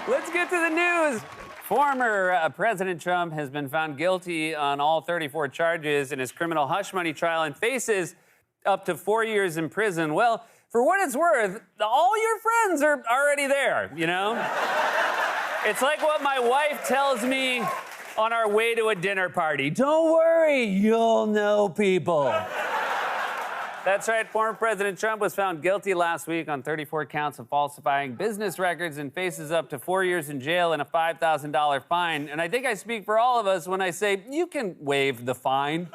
Let's get to the news. Former President Trump has been found guilty on all 34 charges in his criminal hush money trial and faces up to 4 years in prison. Well, for what it's worth, all your friends are already there, you know? It's like what my wife tells me on our way to a dinner party. Don't worry, you'll know people. That's right, former President Trump was found guilty last week on 34 counts of falsifying business records and faces up to 4 years in jail and a $5,000 fine. And I think I speak for all of us when I say, you can waive the fine.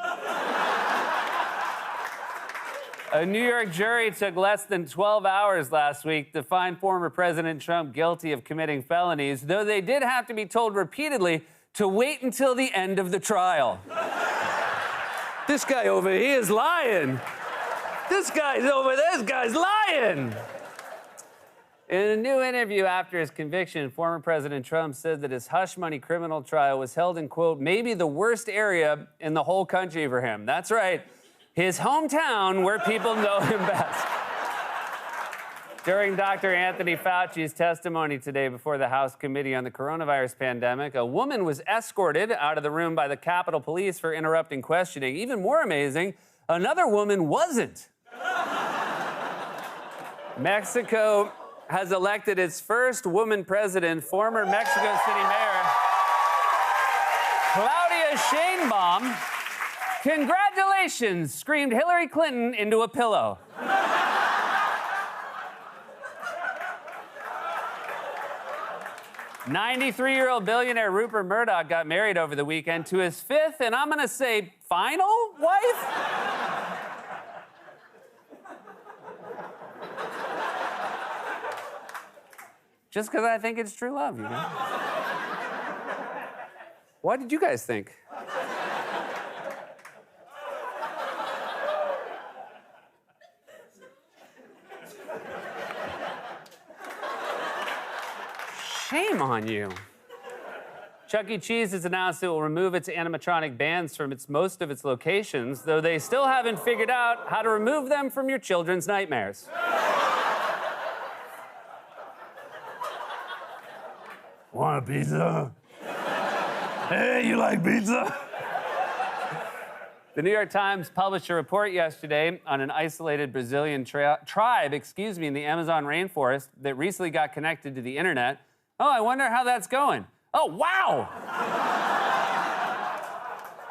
A New York jury took less than 12 hours last week to find former President Trump guilty of committing felonies, though they did have to be told repeatedly to wait until the end of the trial. This guy over here is lying. This guy's lying. In a new interview after his conviction, former President Trump said that his hush money criminal trial was held in, quote, maybe the worst area in the whole country for him. That's right, his hometown where people know him best. During Dr. Anthony Fauci's testimony today before the House Committee on the Coronavirus Pandemic, a woman was escorted out of the room by the Capitol Police for interrupting questioning. Even more amazing, another woman wasn't. Mexico has elected its first woman president, former Mexico City Mayor Claudia Sheinbaum. Congratulations, screamed Hillary Clinton into a pillow. '93-year-old billionaire Rupert Murdoch got married over the weekend to his fifth, and I'm gonna say, final wife? Just because I think it's true love, you know? What did you guys think? Shame on you. Chuck E. Cheese has announced it will remove its animatronic bands from most of its locations, though they still haven't figured out how to remove them from your children's nightmares. Want a pizza? Hey, you like pizza? The New York Times published a report yesterday on an isolated Brazilian tribe in the Amazon rainforest that recently got connected to the internet. Oh, I wonder how that's going. Oh, wow!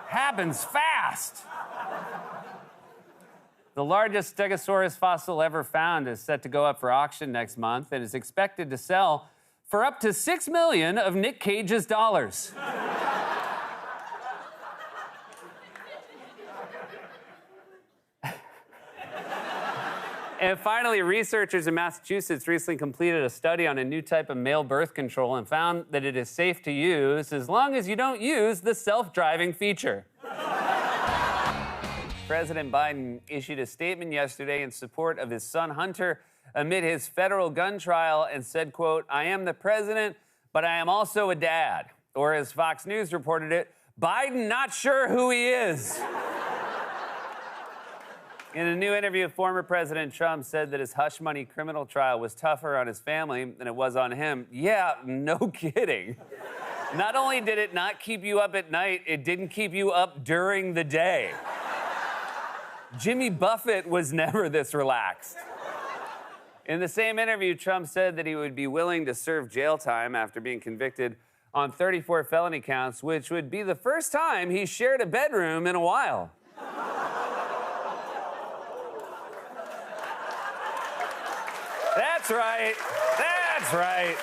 Happens fast. The largest Stegosaurus fossil ever found is set to go up for auction next month and is expected to sell for up to $6 million of Nick Cage's dollars. And finally, researchers in Massachusetts recently completed a study on a new type of male birth control and found that it is safe to use as long as you don't use the self-driving feature. President Biden issued a statement yesterday in support of his son Hunter amid his federal gun trial and said, quote, I am the president, but I am also a dad. Or as Fox News reported it, Biden not sure who he is. In a new interview, former President Trump said that his hush money criminal trial was tougher on his family than it was on him. Yeah, no kidding. Not only did it not keep you up at night, it didn't keep you up during the day. Jimmy Buffett was never this relaxed. In the same interview, Trump said that he would be willing to serve jail time after being convicted on 34 felony counts, which would be the first time he shared a bedroom in a while. That's right. That's right.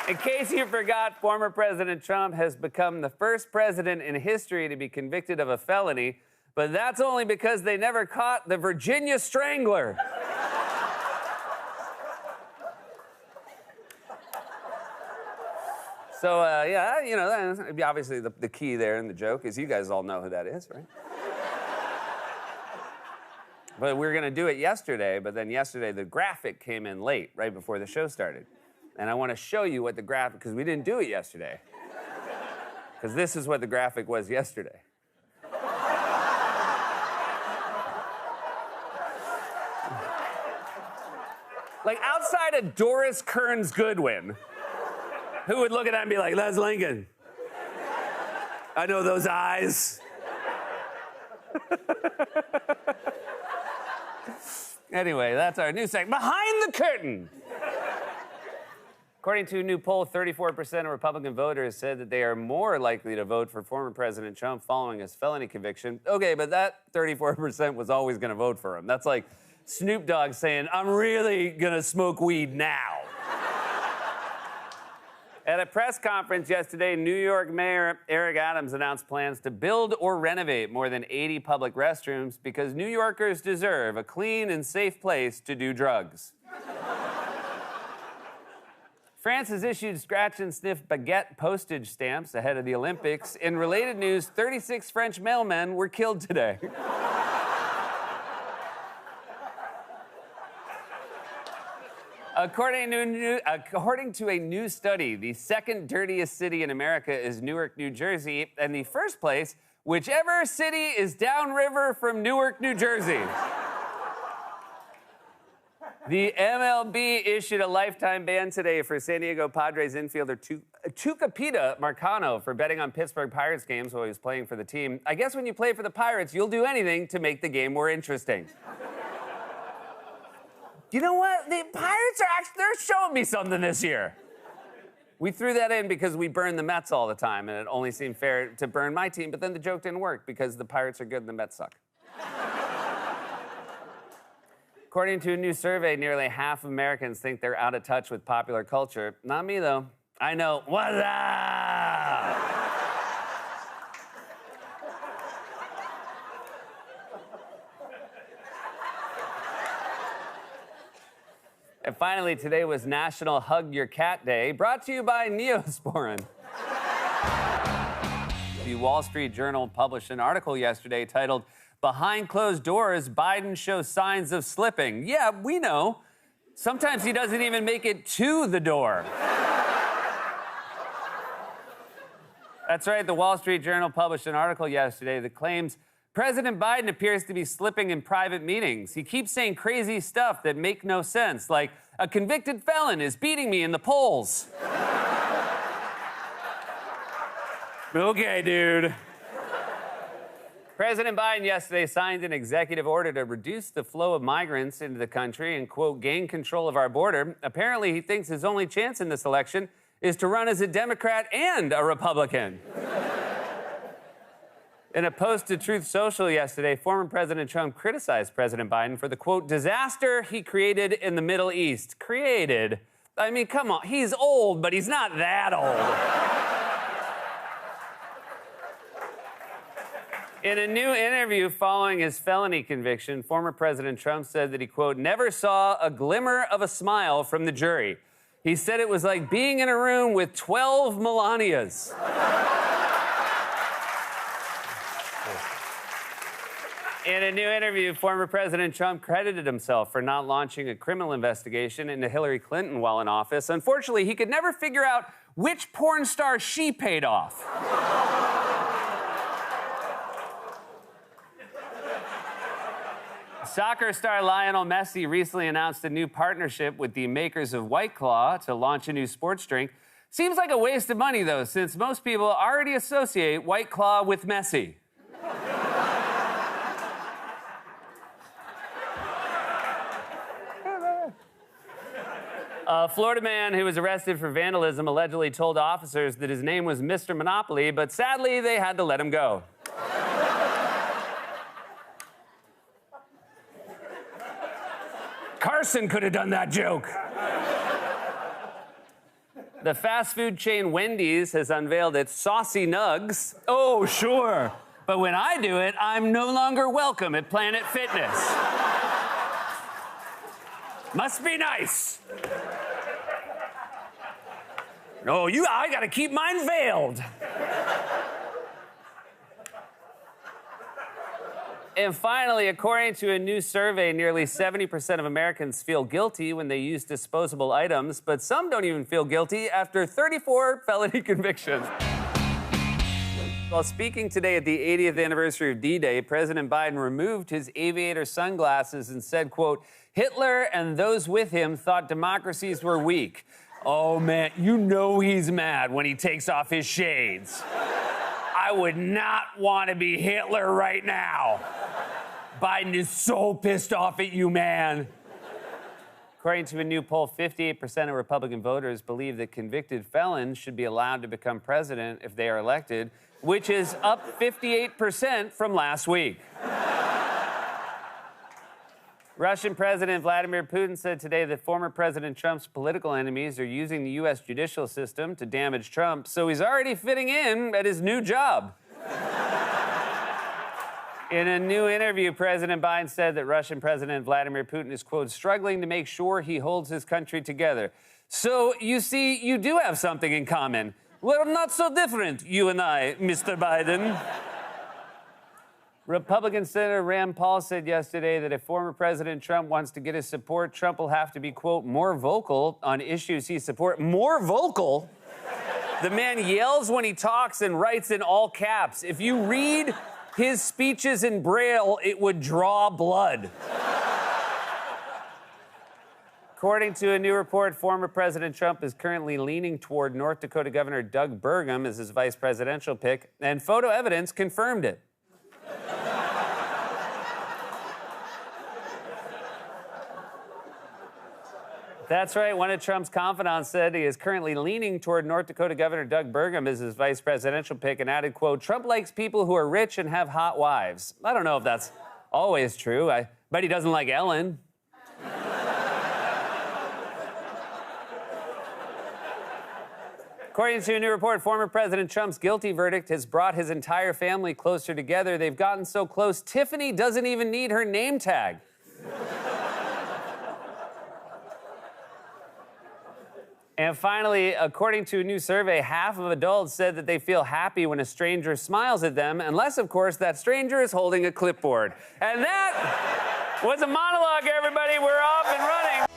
In case you forgot, former President Trump has become the first president in history to be convicted of a felony, but that's only because they never caught the Virginia Strangler. So, yeah, you know, obviously the key there in the joke is you guys all know who that is, right? But we were going to do it yesterday, but then yesterday the graphic came in late, right before the show started. And I want to show you what the graphic, because we didn't do it yesterday. Because this is what the graphic was yesterday. Like outside of Doris Kearns Goodwin, Who would look at that and be like, that's Lincoln? I know those eyes. Anyway, that's our news segment. Behind the curtain. According to a new poll, 34% of Republican voters said that they are more likely to vote for former President Trump following his felony conviction. Okay, but that 34% was always going to vote for him. That's like Snoop Dogg saying, I'm really going to smoke weed now. At a press conference yesterday, New York Mayor Eric Adams announced plans to build or renovate more than 80 public restrooms because New Yorkers deserve a clean and safe place to do drugs. France has issued scratch-and-sniff baguette postage stamps ahead of the Olympics. In related news, 36 French mailmen were killed today. According to a new study, the second dirtiest city in America is Newark, New Jersey, and the first place, whichever city is downriver from Newark, New Jersey. The MLB issued a lifetime ban today for San Diego Padres infielder Tucupita Marcano for betting on Pittsburgh Pirates games while he was playing for the team. I guess when you play for the Pirates, you'll do anything to make the game more interesting. You know what? The Pirates they're showing me something this year. We threw that in because we burn the Mets all the time, and it only seemed fair to burn my team, but then the joke didn't work because the Pirates are good and the Mets suck. According to a new survey, nearly half of Americans think they're out of touch with popular culture. Not me, though. I know. What's up? And finally, today was National Hug Your Cat Day, brought to you by Neosporin. The Wall Street Journal published an article yesterday titled, Behind Closed Doors, Biden Shows Signs of Slipping. Yeah, we know. Sometimes he doesn't even make it to the door. That's right, the Wall Street Journal published an article yesterday that claims President Biden appears to be slipping in private meetings. He keeps saying crazy stuff that make no sense, like, a convicted felon is beating me in the polls. Okay, dude. President Biden yesterday signed an executive order to reduce the flow of migrants into the country and, quote, gain control of our border. Apparently, he thinks his only chance in this election is to run as a Democrat and a Republican. In a post to Truth Social yesterday, former President Trump criticized President Biden for the, quote, disaster he created in the Middle East. Created? I mean, come on, he's old, but he's not that old. In a new interview following his felony conviction, former President Trump said that he, quote, never saw a glimmer of a smile from the jury. He said it was like being in a room with 12 Melanias. In a new interview, former President Trump credited himself for not launching a criminal investigation into Hillary Clinton while in office. Unfortunately, he could never figure out which porn star she paid off. Soccer star Lionel Messi recently announced a new partnership with the makers of White Claw to launch a new sports drink. Seems like a waste of money, though, since most people already associate White Claw with Messi. A Florida man who was arrested for vandalism allegedly told officers that his name was Mr. Monopoly, but sadly, they had to let him go. Carson could have done that joke. The fast food chain Wendy's has unveiled its Saucy Nugs. Oh, sure. But when I do it, I'm no longer welcome at Planet Fitness. Must be nice. No, I gotta keep mine veiled. And finally, according to a new survey, nearly 70% of Americans feel guilty when they use disposable items, but some don't even feel guilty after 34 felony convictions. While speaking today at the 80th anniversary of D-Day, President Biden removed his aviator sunglasses and said, quote, Hitler and those with him thought democracies were weak. Oh, man, you know he's mad when he takes off his shades. I would not want to be Hitler right now. Biden is so pissed off at you, man. According to a new poll, 58% of Republican voters believe that convicted felons should be allowed to become president if they are elected, which is up 58% from last week. Russian President Vladimir Putin said today that former President Trump's political enemies are using the U.S. judicial system to damage Trump, so he's already fitting in at his new job. In a new interview, President Biden said that Russian President Vladimir Putin is, quote, struggling to make sure he holds his country together. So, you see, you do have something in common. We're not so different, you and I, Mr. Biden. Republican Senator Rand Paul said yesterday that if former President Trump wants to get his support, Trump will have to be, quote, more vocal on issues he supports. More vocal? The man yells when he talks and writes in all caps. If you read his speeches in Braille, it would draw blood. According to a new report, former President Trump is currently leaning toward North Dakota Governor Doug Burgum as his vice presidential pick, and photo evidence confirmed it. That's right. One of Trump's confidants said he is currently leaning toward North Dakota Governor Doug Burgum as his vice presidential pick and added, quote, Trump likes people who are rich and have hot wives. I don't know if that's always true. I bet he doesn't like Ellen. According to a new report, former President Trump's guilty verdict has brought his entire family closer together. They've gotten so close, Tiffany doesn't even need her name tag. And finally, according to a new survey, half of adults said that they feel happy when a stranger smiles at them, unless, of course, that stranger is holding a clipboard. And that was a monologue, everybody. We're off and running.